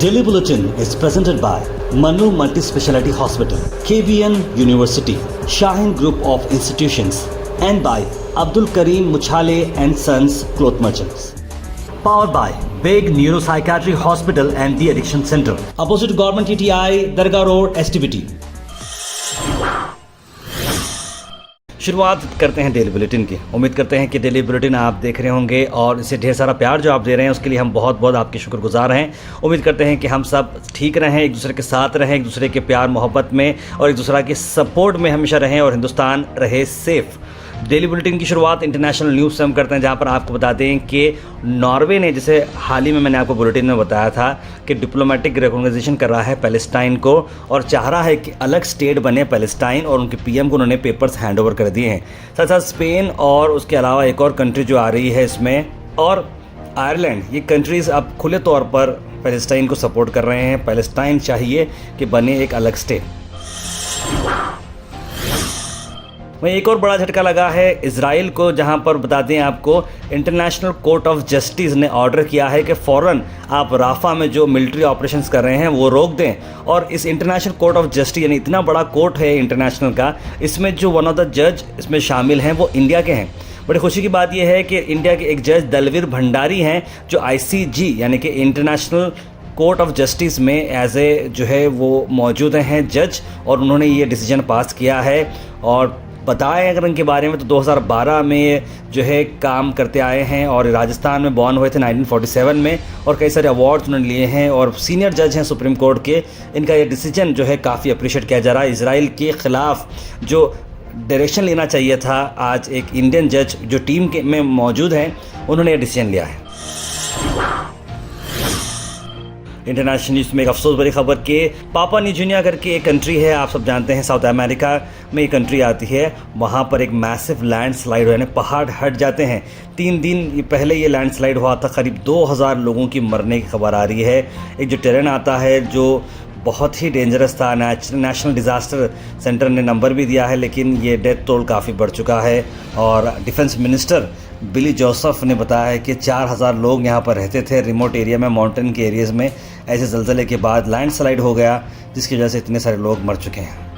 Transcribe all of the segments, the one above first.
Daily Bulletin is presented by Manu Multi-Speciality Hospital, KBN University, Shaheen Group of Institutions, and by Abdul Karim Muchale and Sons Cloth Merchants. Powered by Big Neuropsychiatry Hospital and The Addiction Center, opposite Government TTI, Dargah Road, STBT. शुरुआत करते हैं daily bulletin की। उम्मीद करते हैं कि daily bulletin आप देख रहे होंगे और इसे ढेर सारा प्यार जो आप दे रहे हैं उसके लिए हम बहुत बहुत आपके शुक्रगुजार हैं। उम्मीद करते हैं कि हम सब ठीक रहें, एक दूसरे के साथ रहें, एक दूसरे के प्यार मोहब्बत में और एक दूसरे के सपोर्ट में हमेशा रहें और हिंदुस्तान रहे सेफ़। डेली बुलेटिन की शुरुआत इंटरनेशनल न्यूज़ से हम करते हैं, जहां पर आपको बता दें कि नॉर्वे ने, जैसे हाल ही में मैंने आपको बुलेटिन में बताया था कि डिप्लोमेटिक रिकॉग्निशन कर रहा है पैलेस्टाइन को और चाह रहा है कि अलग स्टेट बने पैलेस्टाइन, और उनके पीएम को उन्होंने पेपर्स हैंड ओवर कर दिए हैं। साथ साथ स्पेन और उसके अलावा एक और कंट्री जो आ रही है इसमें, और आयरलैंड, ये कंट्रीज़ अब खुले तौर पर पैलेस्टाइन को सपोर्ट कर रहे हैं। पैलेस्टाइन चाहिए कि बने एक अलग स्टेट। वहीं एक और बड़ा झटका लगा है इजराइल को, जहां पर बता दें आपको इंटरनेशनल कोर्ट ऑफ जस्टिस ने ऑर्डर किया है कि फ़ौरन आप राफा में जो मिलिट्री ऑपरेशंस कर रहे हैं वो रोक दें। और इस इंटरनेशनल कोर्ट ऑफ जस्टिस, यानी इतना बड़ा कोर्ट है इंटरनेशनल का, इसमें जो वन ऑफ द जज इसमें शामिल हैं वो इंडिया के हैं। बड़ी खुशी की बात यह है कि इंडिया के एक जज दलवीर भंडारी हैं जो ICJ यानी कि इंटरनेशनल कोर्ट ऑफ जस्टिस में एज ए जो है वो मौजूद हैं जज, और उन्होंने ये डिसीजन पास किया है। और बताएं अगर इनके बारे में तो 2012 में जो है काम करते आए हैं और राजस्थान में बॉर्न हुए थे 1947 में, और कई सारे अवार्ड्स उन्होंने लिए हैं और सीनियर जज हैं सुप्रीम कोर्ट के। इनका ये डिसीजन जो है काफ़ी अप्रिशिएट किया जा रहा है। इजराइल के ख़िलाफ़ जो डायरेक्शन लेना चाहिए था, आज एक इंडियन जज जो टीम के में मौजूद हैं उन्होंने ये डिसीजन लिया है। इंटरनेशनल न्यूज़ में एक अफसोस भरी खबर कि पापा न्यू गिनी करके एक कंट्री है, आप सब जानते हैं साउथ अमेरिका में ये कंट्री आती है। वहाँ पर एक मैसिव लैंडस्लाइड हुआ, पहाड़ हट जाते हैं। 3 दिन पहले ये लैंडस्लाइड हुआ था, करीब 2000 लोगों की मरने की खबर आ रही है। एक जो टेरेन आता है जो बहुत ही डेंजरस था, नेशनल डिज़ास्टर सेंटर ने नंबर भी दिया है, लेकिन ये डेथ टोल काफ़ी बढ़ चुका है। और डिफेंस मिनिस्टर बिली जोसेफ ने बताया है कि 4000 लोग यहाँ पर रहते थे रिमोट एरिया में, माउंटेन के एरियाज़ में। ऐसे ज़लज़ले के बाद लैंडस्लाइड हो गया जिसकी वजह से इतने सारे लोग मर चुके हैं।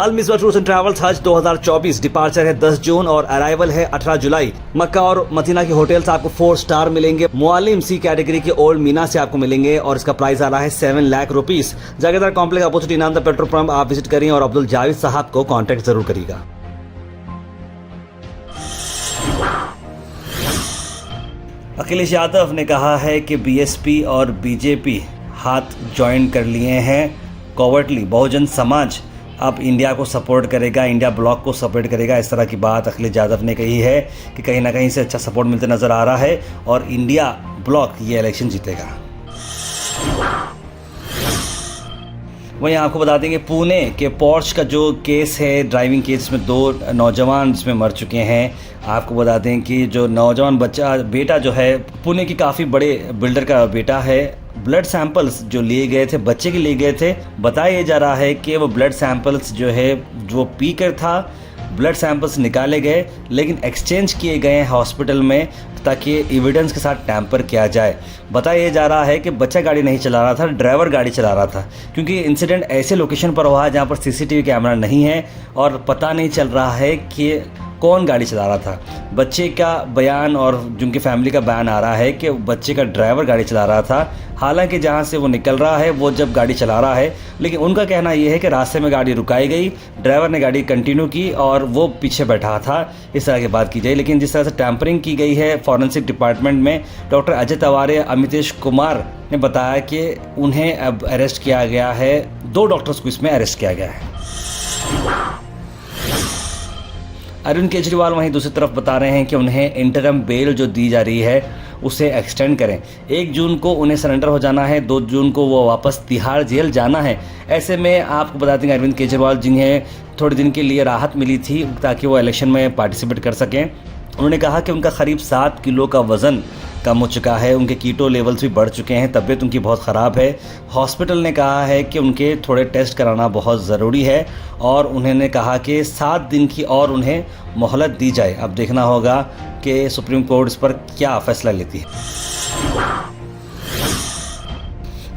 अल मिसबा टूर्स एंड ट्रैवल्स हज 2024 डिपार्चर है 10 जून और अराइवल है 18 जुलाई। मक्का और मदीना के होटल्स आपको 4 स्टार मिलेंगे। मुअल्लिम C कैटेगरी के ओल्ड मीना से आपको मिलेंगे और इसका प्राइस आ रहा है 7 लाख रुपीस। जागीरदार कॉम्प्लेक्स अपोजिट इनाम द पेट्रोल पंप आप विजिट करिए और अब्दुल जावेद साहब को कॉन्टैक्ट जरूर करिएगा। अखिलेश यादव ने कहा है कि BSP और BJP हाथ ज्वाइन कर लिए हैं कोवर्टली। बहुजन समाज अब इंडिया को सपोर्ट करेगा, इंडिया ब्लॉक को सपोर्ट करेगा, इस तरह की बात अखिलेश यादव ने कही है कि कहीं ना कहीं से अच्छा सपोर्ट मिलते नज़र आ रहा है और इंडिया ब्लॉक ये इलेक्शन जीतेगा। वहीं आपको बता देंगे पुणे के पोर्श का जो केस है, ड्राइविंग केस, इसमें 2 नौजवान इसमें मर चुके हैं। आपको बता दें कि जो नौजवान बेटा जो है पुणे की काफ़ी बड़े बिल्डर का बेटा है। ब्लड सैंपल्स जो लिए गए थे, बच्चे के लिए गए थे, बताया जा रहा है कि वो ब्लड सैंपल्स जो है जो पीकर था, ब्लड सैंपल्स निकाले गए लेकिन एक्सचेंज किए गए हैं हॉस्पिटल में ताकि एविडेंस के साथ टैंपर किया जाए। बताया जा रहा है कि बच्चा गाड़ी नहीं चला रहा था, ड्राइवर गाड़ी चला रहा था, क्योंकि इंसिडेंट ऐसे लोकेशन पर हुआ है जहां पर CCTV कैमरा नहीं है और पता नहीं चल रहा है कि कौन गाड़ी चला रहा था। बच्चे का बयान और जिनकी फैमिली का बयान आ रहा है कि बच्चे का ड्राइवर गाड़ी चला रहा था, हालांकि जहां से वो निकल रहा है वो जब गाड़ी चला रहा है, लेकिन उनका कहना ये है कि रास्ते में गाड़ी रुकाई गई, ड्राइवर ने गाड़ी कंटिन्यू की और वो पीछे बैठा था। इस तरह की बात की जाए, लेकिन जिस तरह से टैंपरिंग की गई है फॉरेंसिक डिपार्टमेंट में, डॉक्टर अजय तवारे, अमितेश कुमार ने बताया कि उन्हें अब अरेस्ट किया गया है। 2 डॉक्टर्स को इसमें अरेस्ट किया गया है। अरविंद केजरीवाल वहीं दूसरी तरफ बता रहे हैं कि उन्हें इंटरम बेल जो दी जा रही है उसे एक्सटेंड करें। 1 जून को उन्हें सरेंडर हो जाना है, 2 जून को वो वापस तिहाड़ जेल जाना है। ऐसे में आपको बता देंगे अरविंद केजरीवाल जिन्हें थोड़े दिन के लिए राहत मिली थी ताकि वो इलेक्शन में पार्टिसिपेट कर सकें, उन्होंने कहा कि उनका करीब 7 किलो का वज़न कम हो चुका है, उनके कीटो लेवल्स भी बढ़ चुके हैं, तबीयत उनकी बहुत ख़राब है। हॉस्पिटल ने कहा है कि उनके थोड़े टेस्ट कराना बहुत ज़रूरी है और उन्होंने कहा कि 7 दिन की और उन्हें मोहलत दी जाए। अब देखना होगा कि सुप्रीम कोर्ट इस पर क्या फ़ैसला लेती है।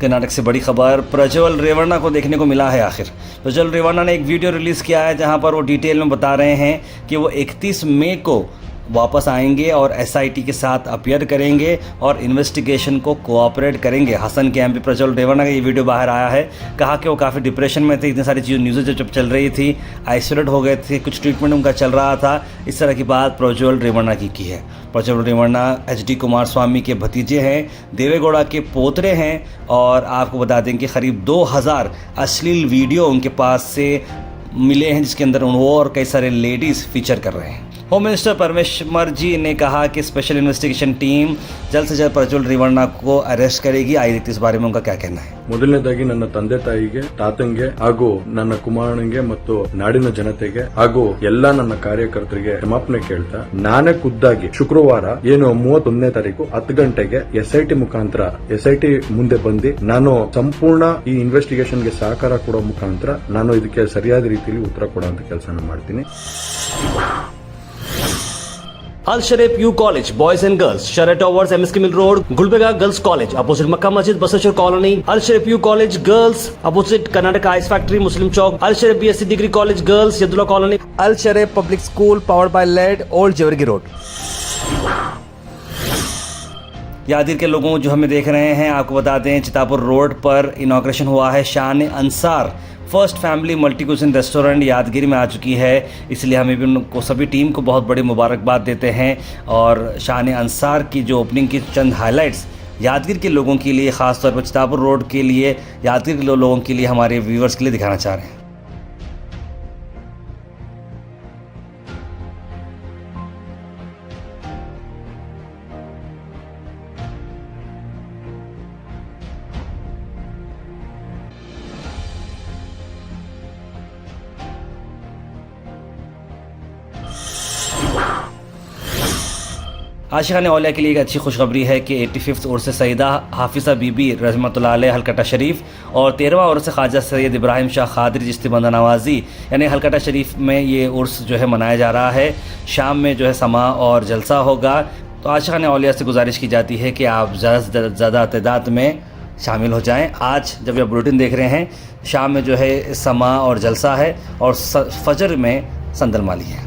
कर्नाटक से बड़ी खबर, प्रज्वल रेवन्ना को देखने को मिला है आखिर। प्रज्वल रेवन्ना ने एक वीडियो रिलीज़ किया है जहां पर वो डिटेल में बता रहे हैं कि वो 31 मई को वापस आएंगे और एसआईटी के साथ अपीयर करेंगे और इन्वेस्टिगेशन को कोऑपरेट करेंगे। हसन के एमपी प्रज्वल रेवन्ना का ये वीडियो बाहर आया है। कहा कि वो काफ़ी डिप्रेशन में थे, इतनी सारी चीज़ न्यूज़ें जब चल रही थी, आइसोलेट हो गए थे, कुछ ट्रीटमेंट उनका चल रहा था। इस तरह की बात प्रज्वल रेवन्ना की है। प्रज्वल रेवन्ना एचडी कुमार स्वामी के भतीजे हैं, देवेगौड़ा के पोतरे हैं और आपको बता दें कि करीब 2000 अश्लील वीडियो उनके पास से मिले हैं, जिसके अंदर वो और कई सारे लेडीज़ फीचर कर रहे हैं। होम मिनिस्टर परमेश्वर जी ने कहा कि स्पेशल इन्वेस्टिगेशन टीम जल्द से जल्द प्रज्वल रेवन्ना को अरेस्ट करेगी। आइए देखते इस बारे में उनका क्या कहना है। ಮೊದಲನೇದಾಗಿ ನನ್ನ ತಂದೆ ತಾಯಿಗೆ, ತಾತಂಗೆ ಹಾಗೂ ನನ್ನ ಕುಮಾರನಿಗೆ ಮತ್ತು ನಾಡಿನ ಜನತೆಗೆ ಹಾಗೂ ಎಲ್ಲಾ ನನ್ನ ಕಾರ್ಯಕರ್ತರಿಗೆ ಕ್ಷಮಾಪಣೆ ಕೇಳ್ತಾ, ನಾನೇ ಖುದ್ದಾಗಿ ಶುಕ್ರವಾರ ಏನು 31ನೇ ತಾರೀಕು 10 ಗಂಟೆಗೆ ಎಸ್ಐಟಿ ಮುಖಾಂತರ ಎಸ್ಐಟಿ ಮುಂದೆ ಬಂದು ನಾನು ಸಂಪೂರ್ಣ ಈ ಇನ್ವೆಸ್ಟಿಗೇಷನ್ಗೆ ಸಹಕಾರ ಕೊಡೋ ಮುಖಾಂತರ ನಾನು ಇದಕ್ಕೆ ಸರಿಯಾದ ರೀತಿಯಲ್ಲಿ ಉತ್ತರ ಕೊಡುವಂತ ಕೆಲಸ ಮಾಡ್ತೀನಿ। Al Sharif U College, Boys and Girls, Sheraton Towers, MSK Mill Road, Gulbega Girls College, opposite Makkah Masjid, Basashar Colony. Al Sharif U College Girls, opposite Karnataka Ice Factory, Muslim Chowk. Al Sharif BSc Degree College Girls, Yadullah Colony. Al Sharif Public School, powered by LED, Old Jewargi Road. Yadgir के लोगों जो हमें देख रहे हैं, आपको बता दें चितापुर रोड पर इनॉग्रेशन हुआ है। शान Ansar first family multi cuisine restaurant Yadgir में आ चुकी है, इसलिए हमें भी उनको सभी टीम को बहुत बड़ी मुबारकबाद देते हैं। और शान अंसार की जो ओपनिंग की चंद हाइलाइट्स यादगीर के लोगों के लिए, ख़ास तौर पर चितापुर रोड के लिए, यादगीर के लोगों के लिए, हमारे व्यूवर्स के लिए दिखाना चाह रहे हैं। आशिक़ान औलिया के लिए एक अच्छी खुशखबरी है कि 85th उर्स से सईदा हाफिज़ा बीबी रहमतुल्लाह अलैहा हलकटा शरीफ और 13वां उर्स से ख्वाजा सैयद इब्राहिम शाह क़ादरी चिश्ती बंदा नवाज़ी यानी हलकटा शरीफ में ये उर्स जो है मनाया जा रहा है। शाम में जो है समा और जलसा होगा। तो आशिक़ान औलिया से गुजारिश की जाती है कि आप ज़्यादा से ज़्यादा तादाद में शामिल हो जाएं। आज जब आप बुलेटिन देख रहे हैं, शाम में जो है समा और जलसा है और फजर में संदलमाली है।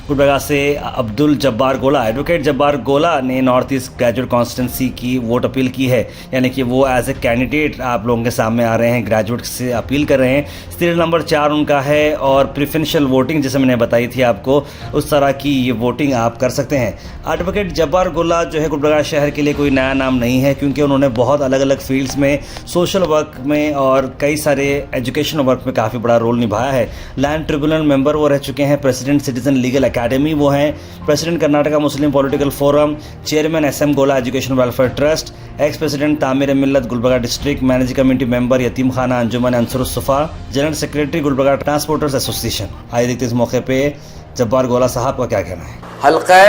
गुलबर्गा से अब्दुल जब्बार गोला, एडवोकेट जब्बार गोला ने नॉर्थ ईस्ट ग्रेजुएट कॉन्स्टिट्यूंसी की वोट अपील की है, यानी कि वो एज ए कैंडिडेट आप लोगों के सामने आ रहे हैं, ग्रेजुएट से अपील कर रहे हैं। सीरियल नंबर 4 उनका है और प्रेफरेंशियल वोटिंग जैसे मैंने बताई थी आपको, उस तरह की ये वोटिंग आप कर सकते हैं। एडवोकेट जब्बार गोला जो है गुलबर्गा शहर के लिए कोई नया नाम नहीं है, क्योंकि उन्होंने बहुत अलग अलग फील्ड्स में, सोशल वर्क में और कई सारे एजुकेशन वर्क में काफ़ी बड़ा रोल निभाया है। लैंड ट्रिब्यूनल मेंबर वो रह चुके हैं, प्रेसिडेंट सिटीजन लीगल अकेडमी वो हैं, president Karnataka Muslim political forum, chairman SM गोला education welfare trust, ex president Tamir Millat Gulbarga district, managing committee member Yateem Khana Anjuman Ansarussafa, general secretary Gulbarga transporters association. आइए देखते इस मौके पे जब्बार गोला साहब का क्या कहना है। हल्का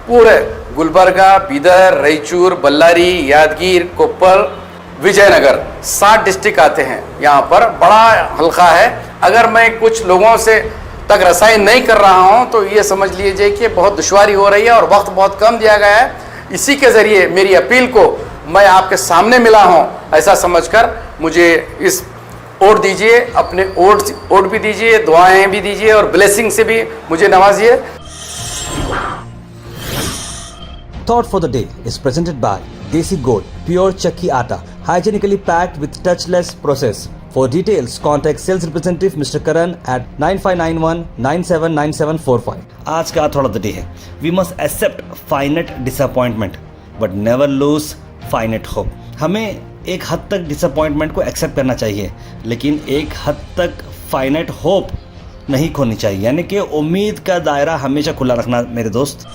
पूरे गुलबर्गा, बीदर, रायचूर, बल्लारी, यादगीर, कोप्पल, विजयनगर 7 डिस्ट्रिक्ट आते हैं। यहाँ पर बड़ा हल्का है। अगर मैं कुछ लोगों से तक रसाई नहीं कर रहा हूं तो ये समझ लीजिए कि बहुत दुश्वारी हो रही है और वक्त बहुत कम दिया गया है। इसी के ज़रिए मेरी अपील को मैं आपके सामने मिला हूं, ऐसा समझकर मुझे इस वोट दीजिए, अपने वोट भी दीजिए, दुआएं भी दीजिए और ब्लेसिंग से भी मुझे नवाजिए। Thought for the day is presented by Desi Gold, pure chakki atta, hygienically packed with touchless process. For details, contact sales representative Mr. Karan at 9591 979745. आज का थोड़ा द डे है। We must accept finite disappointment but never lose finite hope. हमें एक हद तक disappointment को accept करना चाहिए, लेकिन एक हद तक फाइनेट होप नहीं खोनी चाहिए, यानी कि उम्मीद का दायरा हमेशा खुला रखना मेरे दोस्त।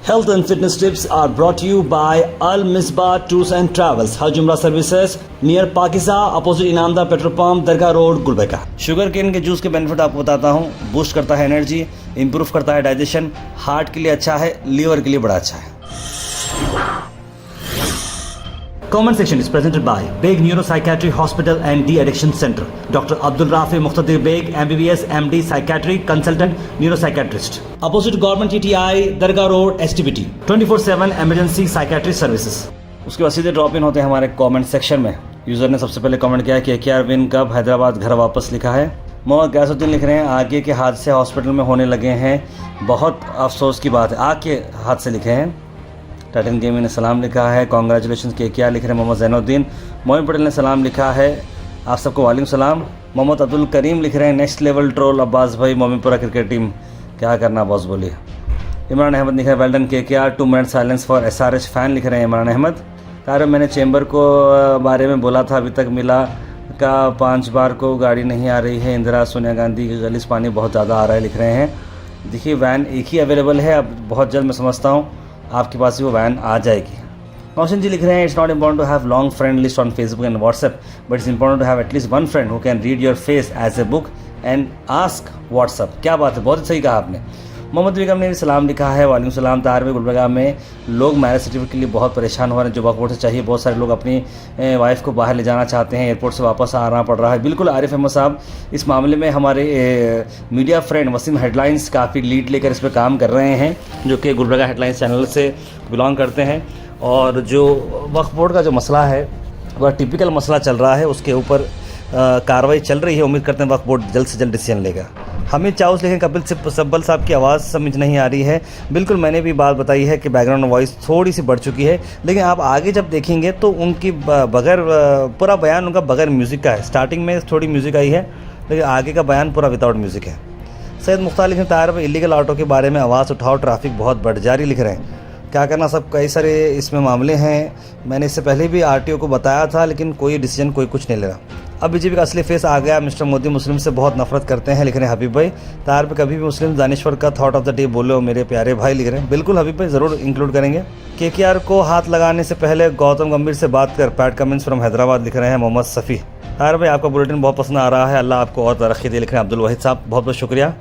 Health and fitness tips are brought to you by Al Misbah Tours and Travels, Hajj Umrah Services, near Pakiza, opposite Inamda Petrol Pump, Dargah Road, Gulbarga. Sugar cane के जूस के बेनिफिट आपको बताता हूँ। बूस्ट करता है energy, improve करता है digestion, heart के लिए अच्छा है, लीवर के लिए बड़ा अच्छा है। Comment section is presented by Beg Neuropsychiatry Hospital and De-Addiction Center. Dr. Abdul Rafi Muqtadir Beg, MBBS, MD, Psychiatry, Consultant, Neuropsychiatrist. Opposite Government TTI, Dargah Road, STBT. 24/7 Emergency Psychiatry Services. उसके बाद सीधे drop in होते हैं हमारे comment section में। User ने सबसे पहले कमेंट किया कि KKR विन कब हैदराबाद घर वापस लिखा है। मोहम्मद गैसुद्दीन लिख रहे हैं आगे के हादसे हॉस्पिटल में होने लगे हैं, बहुत अफसोस की बात है। आग के हादसे लिखे हैं। टाइटन गेमिंग ने सलाम लिखा है, कॉन्ग्रेचुलेशन KKR लिख रहे हैं मोहम्मद जैनुद्दीन। मोइन पटेल ने सलाम लिखा है, आप सबको वालेकुम सलाम। मोहम्मद अब्दुल करीम लिख रहे हैं नेक्स्ट लेवल ट्रोल अब्बास भाई, मोमिनपुरा क्रिकेट टीम क्या करना बॉस बोलिए। इमरान अहमद लिख रहे हैं well done KKR, 2 minute silence for SRH fan लिख रहे हैं इमरान अहमद। तार मैंने चेंबर को बारे में बोला था, अभी तक मिला का 5 बार को गाड़ी नहीं आ रही है। इंदिरा सोनिया गांधी की गली से पानी बहुत ज़्यादा आ रहा है लिख रहे हैं। देखिए वैन एक ही अवेलेबल है, अब बहुत जल्द मैं समझता हूँ आपके पास ही वो वैन आ जाएगी। नौशन जी लिख रहे हैं it's not important to have long friend list on Facebook and WhatsApp, but it's important to have at least one friend who can read your face as a book and ask what's up. क्या बात है, बहुत सही कहा आपने। मोहम्मद बेगम ने भी सलाम लिखा है, वालेकुम सलाम। तार में गुलबर्गा में लोग मैरिज सर्टिफिकेट के लिए बहुत परेशान हो रहे हैं, जो वक्त से चाहिए। बहुत सारे लोग अपनी वाइफ को बाहर ले जाना चाहते हैं, एयरपोर्ट से वापस आना पड़ रहा है। बिल्कुल आरिफ अहमद साहब, इस मामले में हमारे मीडिया फ्रेंड वसीम हेडलाइंस काफ़ी लीड लेकर इस पर काम कर रहे हैं, जो कि गुलबर्गा हेडलाइंस चैनल से बिलोंग करते हैं। और जो वक्फ बोर्ड का जो मसला है वह टिपिकल मसला चल रहा है, उसके ऊपर कार्रवाई चल रही है। उम्मीद करते हैं वक्फ बोर्ड जल्द से जल्द डिसीजन लेगा। हमीद चाउस लेकिन कपिल सब्बल साहब की आवाज़ समझ नहीं आ रही है। बिल्कुल मैंने भी बात बताई है कि बैकग्राउंड वॉइस थोड़ी सी बढ़ चुकी है, लेकिन आप आगे जब देखेंगे तो उनकी बगैर पूरा बयान उनका बगैर म्यूज़िक का है। स्टार्टिंग में थोड़ी म्यूज़िक आई है, लेकिन आगे का बयान पूरा विदाउट म्यूज़िक है। सैयद मुख्तार लिख रहे हैं तार इलीगल ऑटो के बारे में आवाज़ उठाओ, ट्रैफिक बहुत बढ़ जारी लिख रहे हैं। क्या करना, सब कई सारे इसमें मामले हैं। मैंने इससे पहले भी RTO को बताया था, लेकिन कोई डिसीजन कोई कुछ नहीं ले रहा। अब बीजेपी का असली फेस आ गया, मिस्टर मोदी मुस्लिम से बहुत नफरत करते हैं लिख रहे हैं हबीब भाई। तार पे कभी भी मुस्लिम दानिश्वर का थॉट ऑफ द डे बोलो मेरे प्यारे भाई लिख रहे हैं। बिल्कुल हबीब भाई, ज़रूर इंक्लूड करेंगे। KKR को हाथ लगाने से पहले गौतम गंभीर से बात कर, पैट कमिंस फ्रॉम हैदराबाद लिख रहे हैं मोहम्मद सफ़ी। तार भाई आपका बुलेटिन बहुत पसंद आ रहा है, अल्लाह आपको और तरक्की दे लिख रहे हैं अब्दुल वहीद साहब, बहुत बहुत शुक्रिया।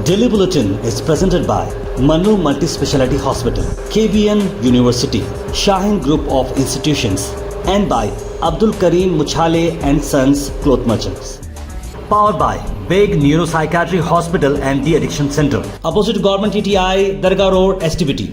Daily Bulletin is presented by Manu Multi Speciality Hospital, KBN University, Shaheen Group of Institutions, and by Abdul Kareem Muchale and Sons Cloth Merchants. Powered by Beg Neuropsychiatry Hospital and De-Addiction Center, opposite Government TTI, Dargah Road, STBT.